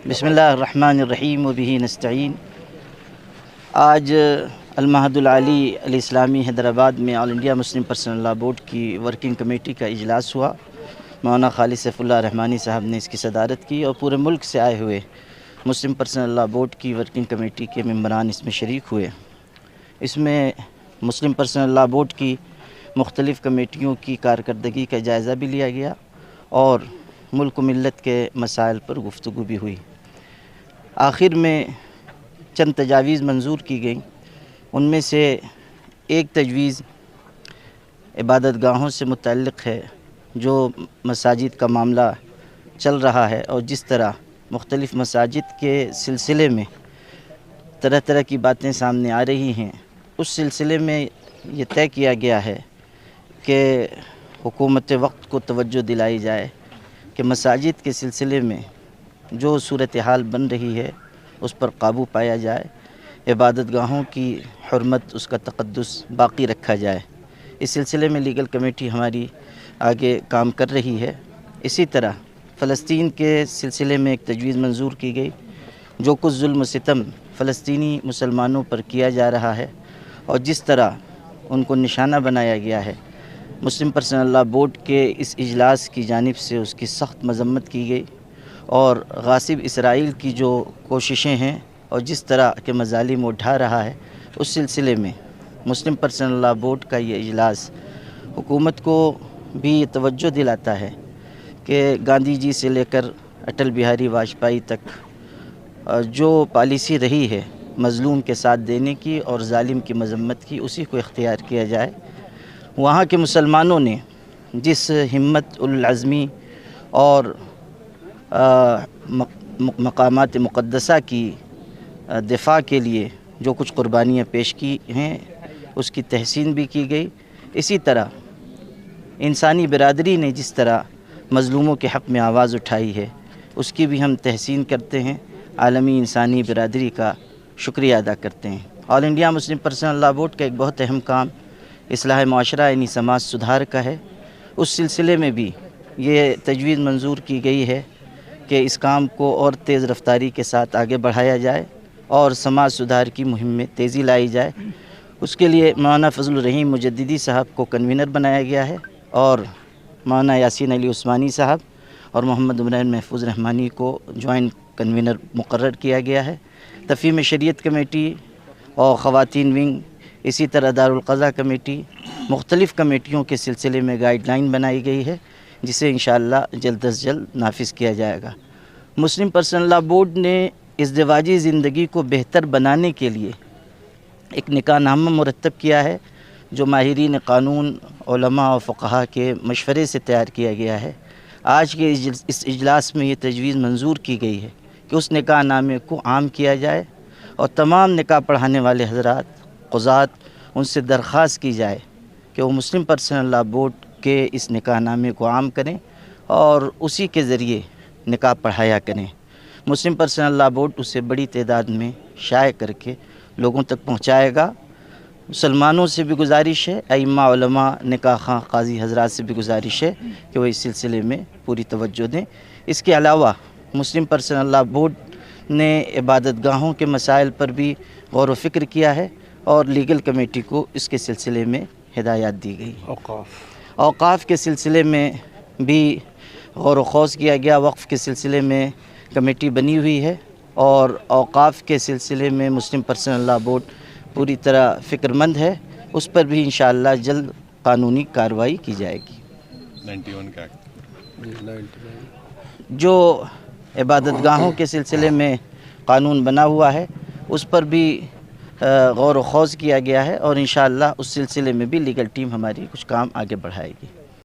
بسم اللہ الرحمن الرحیم وبہ نستعین۔ آج المعہد العالی الاسلامی حیدرآباد میں All India Muslim Personal Law Board کی ورکنگ کمیٹی کا اجلاس ہوا۔ مولانا خالد سیف اللہ رحمانی صاحب نے اس کی صدارت کی اور پورے ملک سے آئے ہوئے مسلم پرسنل لاء بورڈ کی ورکنگ کمیٹی کے ممبران اس میں شریک ہوئے۔ اس میں مسلم پرسنل لاء بورڈ کی مختلف کمیٹیوں کی کارکردگی کا جائزہ بھی لیا گیا اور ملک و ملت کے مسائل پر گفتگو بھی ہوئی۔ آخر میں چند تجاویز منظور کی گئیں۔ ان میں سے ایک تجویز عبادت گاہوں سے متعلق ہے، جو مساجد کا معاملہ چل رہا ہے اور جس طرح مختلف مساجد کے سلسلے میں طرح طرح کی باتیں سامنے آ رہی ہیں، اس سلسلے میں یہ طے کیا گیا ہے کہ حکومت وقت کو توجہ دلائی جائے کہ مساجد کے سلسلے میں جو صورتحال بن رہی ہے اس پر قابو پایا جائے، عبادت گاہوں کی حرمت، اس کا تقدس باقی رکھا جائے۔ اس سلسلے میں لیگل کمیٹی ہماری آگے کام کر رہی ہے۔ اسی طرح فلسطین کے سلسلے میں ایک تجویز منظور کی گئی۔ جو کچھ ظلم و ستم فلسطینی مسلمانوں پر کیا جا رہا ہے اور جس طرح ان کو نشانہ بنایا گیا ہے، مسلم پرسنل لاء بورڈ کے اس اجلاس کی جانب سے اس کی سخت مذمت کی گئی اور غاصب اسرائیل کی جو کوششیں ہیں اور جس طرح کے مظالم وہ ڈھا رہا ہے، اس سلسلے میں مسلم پرسنل لاء بورڈ کا یہ اجلاس حکومت کو بھی یہ توجہ دلاتا ہے کہ گاندھی جی سے لے کر اٹل بہاری واجپئی تک جو پالیسی رہی ہے مظلوم کے ساتھ دینے کی اور ظالم کی مذمت کی، اسی کو اختیار کیا جائے۔ وہاں کے مسلمانوں نے جس ہمت العزمی اور مقامات مقدسہ کی دفاع کے لیے جو کچھ قربانیاں پیش کی ہیں، اس کی تحسین بھی کی گئی۔ اسی طرح انسانی برادری نے جس طرح مظلوموں کے حق میں آواز اٹھائی ہے، اس کی بھی ہم تحسین کرتے ہیں، عالمی انسانی برادری کا شکریہ ادا کرتے ہیں۔ All India Muslim Personal Law Board کا ایک بہت اہم کام اصلاح معاشرہ یعنی سماج سدھار کا ہے۔ اس سلسلے میں بھی یہ تجویز منظور کی گئی ہے کہ اس کام کو اور تیز رفتاری کے ساتھ آگے بڑھایا جائے اور سماج سدھار کی مہم میں تیزی لائی جائے۔ اس کے لیے مولانا فضل الرحیم مجددی صاحب کو کنوینر بنایا گیا ہے اور مولانا یاسین علی عثمانی صاحب اور محمد عمران محفوظ رحمانی کو جوائنٹ کنوینر مقرر کیا گیا ہے۔ تفہیم شریعت کمیٹی اور خواتین ونگ، اسی طرح دارالقضاء کمیٹی، مختلف کمیٹیوں کے سلسلے میں گائیڈ لائن بنائی گئی ہے، جسے انشاءاللہ جلد از جلد نافذ کیا جائے گا۔ مسلم پرسنل لاء بورڈ نے ازدواجی زندگی کو بہتر بنانے کے لیے ایک نکاح نامہ مرتب کیا ہے، جو ماہرین قانون، علماء و فقہا کے مشورے سے تیار کیا گیا ہے۔ آج کے اس اجلاس میں یہ تجویز منظور کی گئی ہے کہ اس نکاح نامے کو عام کیا جائے اور تمام نکاح پڑھانے والے حضرات، قضات، ان سے درخواست کی جائے کہ وہ مسلم پرسنل لاء بورڈ کے اس نکاح نامے کو عام کریں اور اسی کے ذریعے نکاح پڑھایا کریں۔ مسلم پرسنل لاء بورڈ اسے بڑی تعداد میں شائع کر کے لوگوں تک پہنچائے گا۔ مسلمانوں سے بھی گزارش ہے، ائمہ، علماء، نکاح خواہ، قاضی حضرات سے بھی گزارش ہے کہ وہ اس سلسلے میں پوری توجہ دیں۔ اس کے علاوہ مسلم پرسنل لاء بورڈ نے عبادت گاہوں کے مسائل پر بھی غور و فکر کیا ہے اور لیگل کمیٹی کو اس کے سلسلے میں ہدایات دی گئی۔ اوقاف کے سلسلے میں بھی غور و خوض کیا گیا۔ وقف کے سلسلے میں کمیٹی بنی ہوئی ہے اور اوقاف کے سلسلے میں مسلم پرسنل لاء بورڈ پوری طرح فکر مند ہے، اس پر بھی انشاءاللہ جلد قانونی کارروائی کی جائے گی۔ 91 کا جو عبادت گاہوں کے سلسلے میں قانون بنا ہوا ہے، اس پر بھی غور و خوض کیا گیا ہے اور انشاءاللہ اس سلسلے میں بھی لیگل ٹیم ہماری کچھ کام آگے بڑھائے گی۔